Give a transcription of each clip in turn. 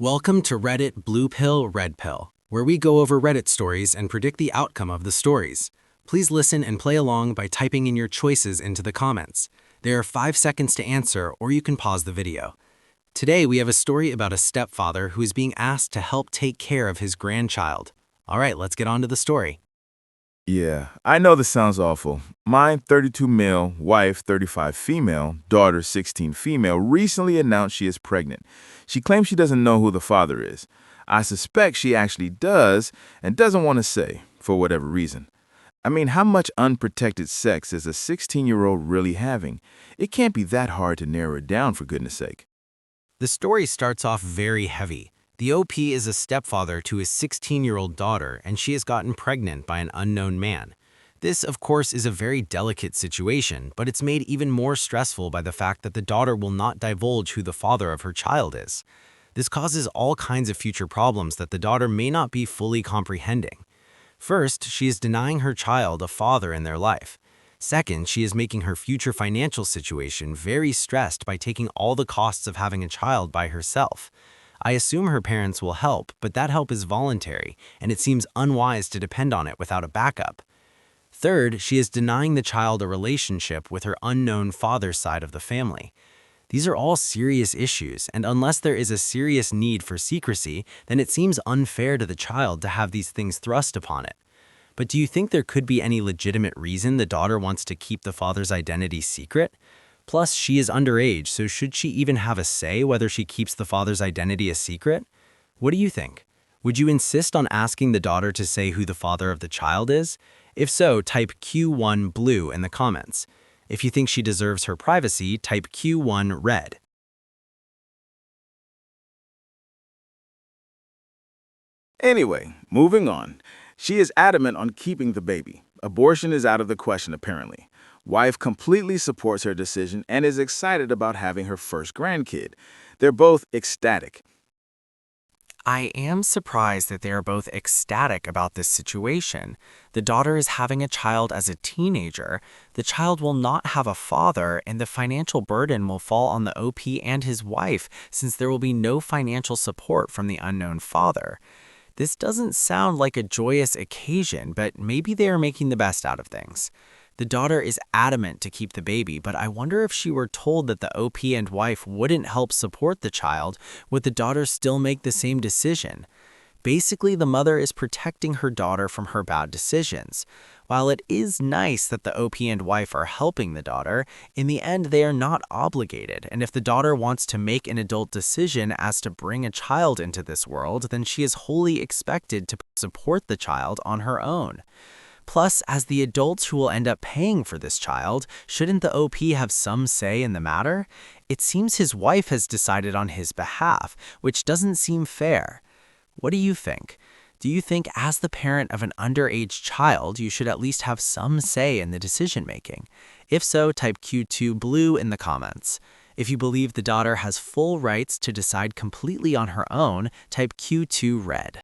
Welcome to Reddit Blue Pill, Red Pill, where we go over Reddit stories and predict the outcome of the stories. Please listen and play along by typing in your choices into the comments. There are 5 seconds to answer, or you can pause the video. Today, we have a story about a stepfather who is being asked to help take care of his grandchild. All right, let's get on to the story. Yeah, I know this sounds awful. My 32 male, wife 35 female, daughter 16 female recently announced she is pregnant. She claims she doesn't know who the father is. I suspect she actually does and doesn't want to say, for whatever reason. I mean, how much unprotected sex is a 16-year-old really having? It can't be that hard to narrow it down, for goodness sake. The story starts off very heavy. The OP is a stepfather to his 16-year-old daughter, and she has gotten pregnant by an unknown man. This, of course, is a very delicate situation, but it's made even more stressful by the fact that the daughter will not divulge who the father of her child is. This causes all kinds of future problems that the daughter may not be fully comprehending. First, she is denying her child a father in their life. Second, she is making her future financial situation very stressed by taking all the costs of having a child by herself. I assume her parents will help, but that help is voluntary, and it seems unwise to depend on it without a backup. Third, she is denying the child a relationship with her unknown father's side of the family. These are all serious issues, and unless there is a serious need for secrecy, then it seems unfair to the child to have these things thrust upon it. But do you think there could be any legitimate reason the daughter wants to keep the father's identity secret? Plus, she is underage, so should she even have a say whether she keeps the father's identity a secret? What do you think? Would you insist on asking the daughter to say who the father of the child is? If so, type Q1 blue in the comments. If you think she deserves her privacy, type Q1 red. Anyway, moving on. She is adamant on keeping the baby. Abortion is out of the question, apparently. Wife completely supports her decision and is excited about having her first grandkid. They're both ecstatic. I am surprised that they are both ecstatic about this situation. The daughter is having a child as a teenager. The child will not have a father, and the financial burden will fall on the OP and his wife since there will be no financial support from the unknown father. This doesn't sound like a joyous occasion, but maybe they are making the best out of things. The daughter is adamant to keep the baby, but I wonder if she were told that the OP and wife wouldn't help support the child, would the daughter still make the same decision? Basically, the mother is protecting her daughter from her bad decisions. While it is nice that the OP and wife are helping the daughter, in the end they are not obligated, and if the daughter wants to make an adult decision as to bring a child into this world, then she is wholly expected to support the child on her own. Plus, as the adults who will end up paying for this child, shouldn't the OP have some say in the matter? It seems his wife has decided on his behalf, which doesn't seem fair. What do you think? Do you think as the parent of an underage child, you should at least have some say in the decision-making? If so, type Q2 blue in the comments. If you believe the daughter has full rights to decide completely on her own, type Q2 red.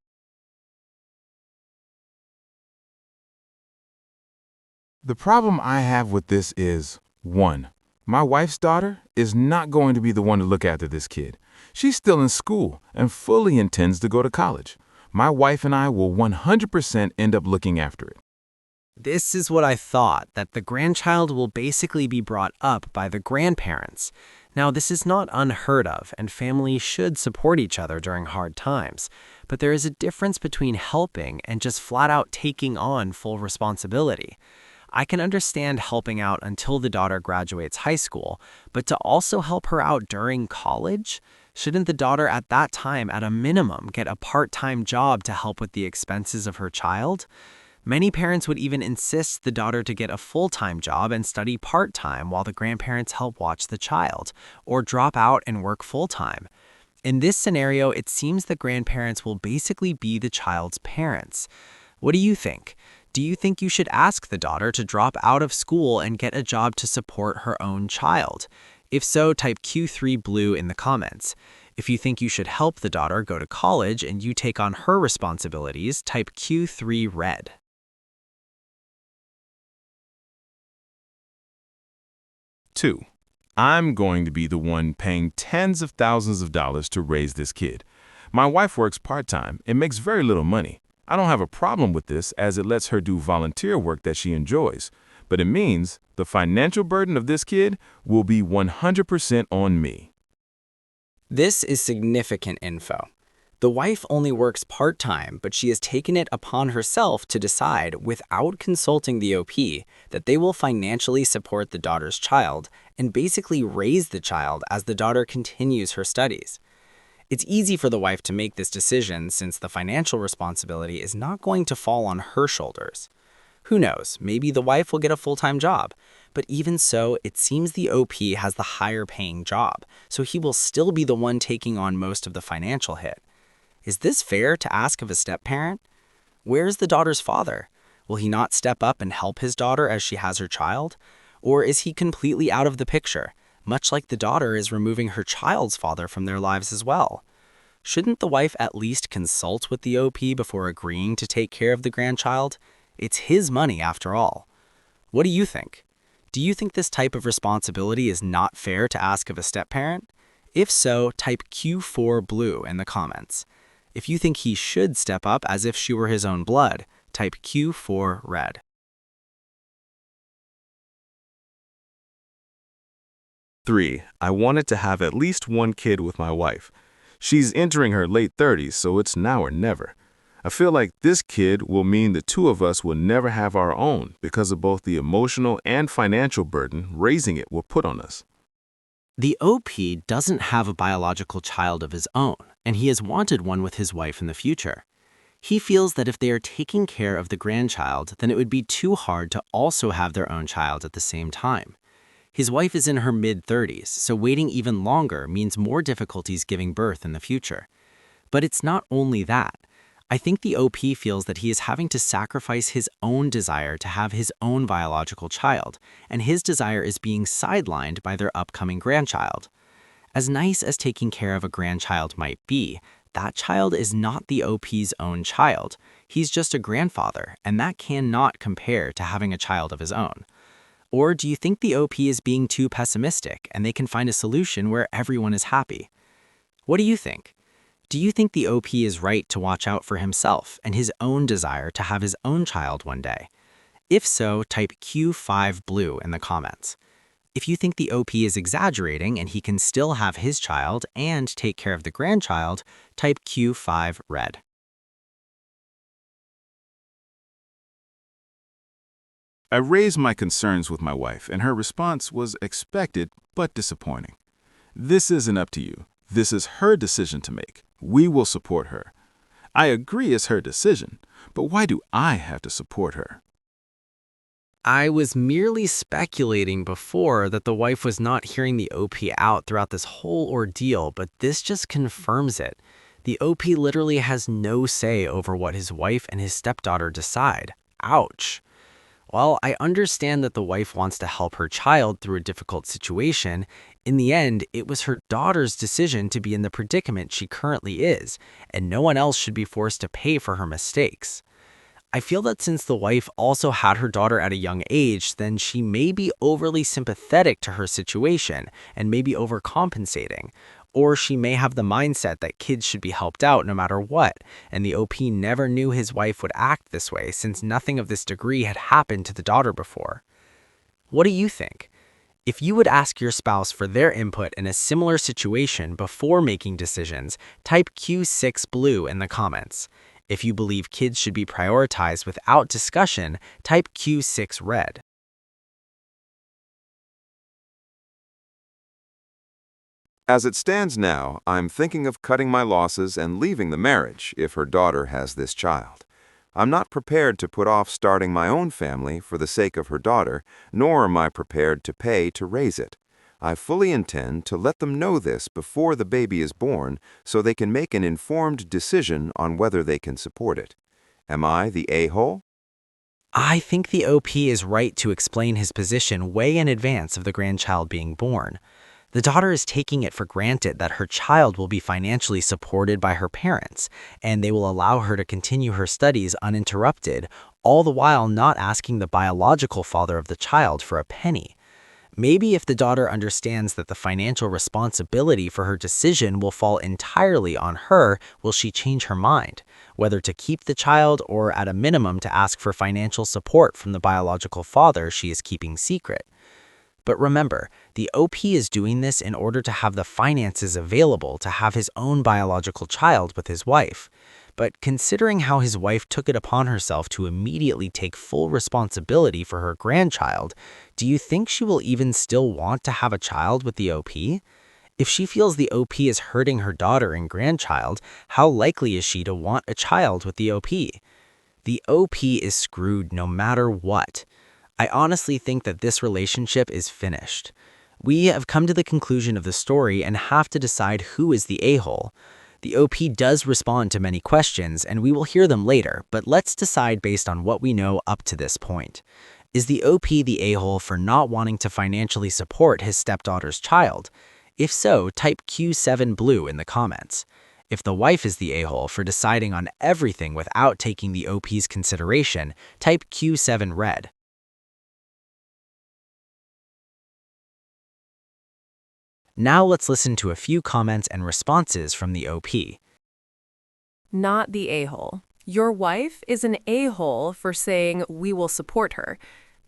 The problem I have with this is, 1. My wife's daughter is not going to be the one to look after this kid. She's still in school and fully intends to go to college. My wife and I will 100% end up looking after it. This is what I thought, that the grandchild will basically be brought up by the grandparents. Now, this is not unheard of, and families should support each other during hard times. But there is a difference between helping and just flat out taking on full responsibility. I can understand helping out until the daughter graduates high school, but to also help her out during college? Shouldn't the daughter at that time, at a minimum, get a part-time job to help with the expenses of her child? Many parents would even insist the daughter to get a full-time job and study part-time while the grandparents help watch the child, or drop out and work full-time. In this scenario, it seems the grandparents will basically be the child's parents. What do you think? Do you think you should ask the daughter to drop out of school and get a job to support her own child? If so, type Q3 blue in the comments. If you think you should help the daughter go to college and you take on her responsibilities, type Q3 red. 2. I'm going to be the one paying tens of thousands of dollars to raise this kid. My wife works part-time and makes very little money. I don't have a problem with this as it lets her do volunteer work that she enjoys, but it means the financial burden of this kid will be 100% on me. This is significant info. The wife only works part-time, but she has taken it upon herself to decide, without consulting the OP, that they will financially support the daughter's child and basically raise the child as the daughter continues her studies. It's easy for the wife to make this decision since the financial responsibility is not going to fall on her shoulders. Who knows, maybe the wife will get a full-time job, but even so, it seems the OP has the higher-paying job, so he will still be the one taking on most of the financial hit. Is this fair to ask of a step-parent? Where's the daughter's father? Will he not step up and help his daughter as she has her child? Or is he completely out of the picture, much like the daughter is removing her child's father from their lives as well? Shouldn't the wife at least consult with the OP before agreeing to take care of the grandchild? It's his money after all. What do you think? Do you think this type of responsibility is not fair to ask of a step-parent? If so, type Q4 blue in the comments. If you think he should step up as if she were his own blood, type Q4 red. 3. I wanted to have at least one kid with my wife. She's entering her late 30s, so it's now or never. I feel like this kid will mean the two of us will never have our own because of both the emotional and financial burden raising it will put on us. The OP doesn't have a biological child of his own, and he has wanted one with his wife in the future. He feels that if they are taking care of the grandchild, then it would be too hard to also have their own child at the same time. His wife is in her mid-30s, so waiting even longer means more difficulties giving birth in the future. But it's not only that. I think the OP feels that he is having to sacrifice his own desire to have his own biological child, and his desire is being sidelined by their upcoming grandchild. As nice as taking care of a grandchild might be, that child is not the OP's own child. He's just a grandfather, and that cannot compare to having a child of his own. Or do you think the OP is being too pessimistic and they can find a solution where everyone is happy? What do you think? Do you think the OP is right to watch out for himself and his own desire to have his own child one day? If so, type Q5 blue in the comments. If you think the OP is exaggerating and he can still have his child and take care of the grandchild, type Q5 red. I raised my concerns with my wife, and her response was expected but disappointing. This isn't up to you. This is her decision to make. We will support her. I agree it's her decision, but why do I have to support her? I was merely speculating before that the wife was not hearing the OP out throughout this whole ordeal, but this just confirms it. The OP literally has no say over what his wife and his stepdaughter decide. Ouch. While I understand that the wife wants to help her child through a difficult situation, in the end, it was her daughter's decision to be in the predicament she currently is, and no one else should be forced to pay for her mistakes. I feel that since the wife also had her daughter at a young age, then she may be overly sympathetic to her situation and may be overcompensating. Or she may have the mindset that kids should be helped out no matter what, and the OP never knew his wife would act this way since nothing of this degree had happened to the daughter before. What do you think? If you would ask your spouse for their input in a similar situation before making decisions, type Q6 blue in the comments. If you believe kids should be prioritized without discussion, type Q6 red. As it stands now, I'm thinking of cutting my losses and leaving the marriage if her daughter has this child. I'm not prepared to put off starting my own family for the sake of her daughter, nor am I prepared to pay to raise it. I fully intend to let them know this before the baby is born so they can make an informed decision on whether they can support it. Am I the a-hole? I think the OP is right to explain his position way in advance of the grandchild being born. The daughter is taking it for granted that her child will be financially supported by her parents, and they will allow her to continue her studies uninterrupted, all the while not asking the biological father of the child for a penny. Maybe if the daughter understands that the financial responsibility for her decision will fall entirely on her, will she change her mind, whether to keep the child or at a minimum to ask for financial support from the biological father she is keeping secret. But remember, the OP is doing this in order to have the finances available to have his own biological child with his wife. But considering how his wife took it upon herself to immediately take full responsibility for her grandchild, do you think she will even still want to have a child with the OP? If she feels the OP is hurting her daughter and grandchild, how likely is she to want a child with the OP? The OP is screwed no matter what. I honestly think that this relationship is finished. We have come to the conclusion of the story and have to decide who is the a-hole. The OP does respond to many questions, and we will hear them later, but let's decide based on what we know up to this point. Is the OP the a-hole for not wanting to financially support his stepdaughter's child? If so, type Q7 blue in the comments. If the wife is the a-hole for deciding on everything without taking the OP's consideration, type Q7 red. Now let's listen to a few comments and responses from the OP. Not the a-hole. Your wife is an a-hole for saying we will support her.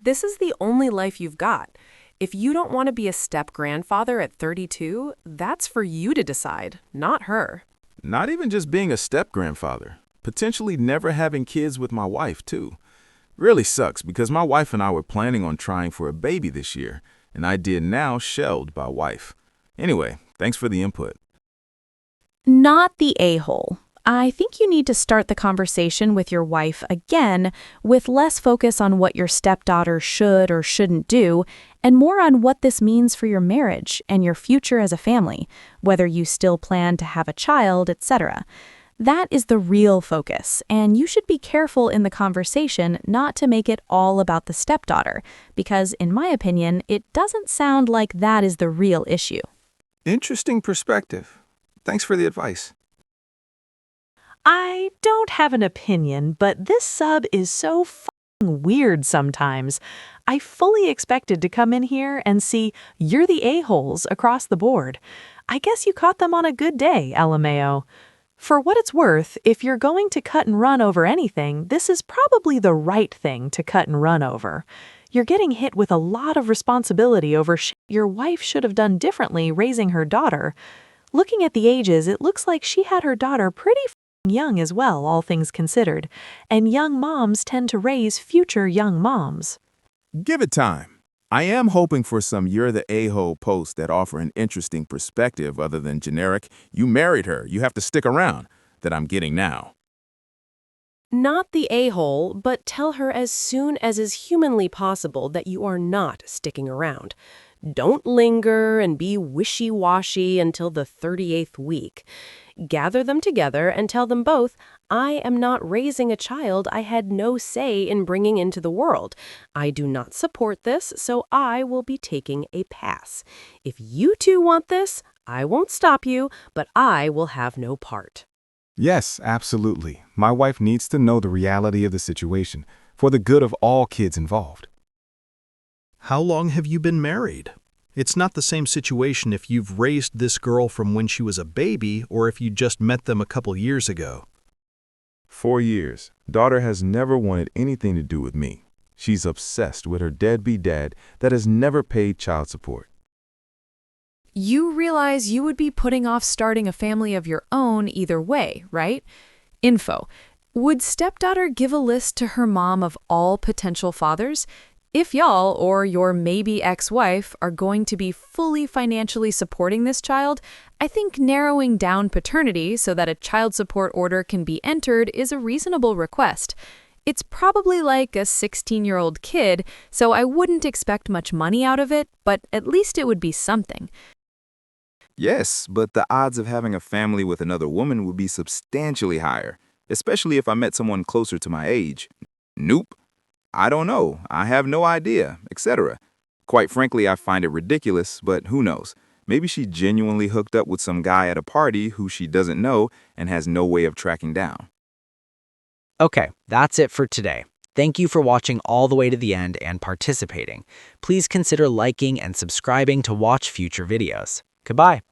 This is the only life you've got. If you don't want to be a step-grandfather at 32, that's for you to decide, not her. Not even just being a step-grandfather. Potentially never having kids with my wife, too. Really sucks because my wife and I were planning on trying for a baby this year, and idea now shelved by wife. Anyway, thanks for the input. Not the a-hole. I think you need to start the conversation with your wife again with less focus on what your stepdaughter should or shouldn't do and more on what this means for your marriage and your future as a family, whether you still plan to have a child, etc. That is the real focus, and you should be careful in the conversation not to make it all about the stepdaughter, because in my opinion, it doesn't sound like that is the real issue. Interesting perspective. Thanks for the advice. I don't have an opinion, but this sub is so f***ing weird sometimes. I fully expected to come in here and see "you're the a-holes" across the board. I guess you caught them on a good day, LMAO. For what it's worth, if you're going to cut and run over anything, this is probably the right thing to cut and run over. You're getting hit with a lot of responsibility over shit your wife should have done differently raising her daughter. Looking at the ages, it looks like she had her daughter pretty young as well, all things considered, and young moms tend to raise future young moms. Give it time. I am hoping for some "you're the a-hole" posts that offer an interesting perspective other than generic "you married her, you have to stick around" that I'm getting now. Not the a-hole, but tell her as soon as is humanly possible that you are not sticking around. Don't linger and be wishy-washy until the 38th week. Gather them together and tell them both, I am not raising a child I had no say in bringing into the world. I do not support this, so I will be taking a pass. If you two want this, I won't stop you, but I will have no part. Yes, absolutely. My wife needs to know the reality of the situation for the good of all kids involved. How long have you been married? It's not the same situation if you've raised this girl from when she was a baby or if you just met them a couple years ago. 4 years. Daughter has never wanted anything to do with me. She's obsessed with her deadbeat dad that has never paid child support. You realize you would be putting off starting a family of your own either way, right? Info. Would stepdaughter give a list to her mom of all potential fathers? If y'all or your maybe ex-wife are going to be fully financially supporting this child, I think narrowing down paternity so that a child support order can be entered is a reasonable request. It's probably like a 16-year-old kid, so I wouldn't expect much money out of it, but at least it would be something. Yes, but the odds of having a family with another woman would be substantially higher, especially if I met someone closer to my age. Nope. I don't know. I have no idea, etc. Quite frankly, I find it ridiculous, but who knows? Maybe she genuinely hooked up with some guy at a party who she doesn't know and has no way of tracking down. Okay, that's it for today. Thank you for watching all the way to the end and participating. Please consider liking and subscribing to watch future videos. Goodbye.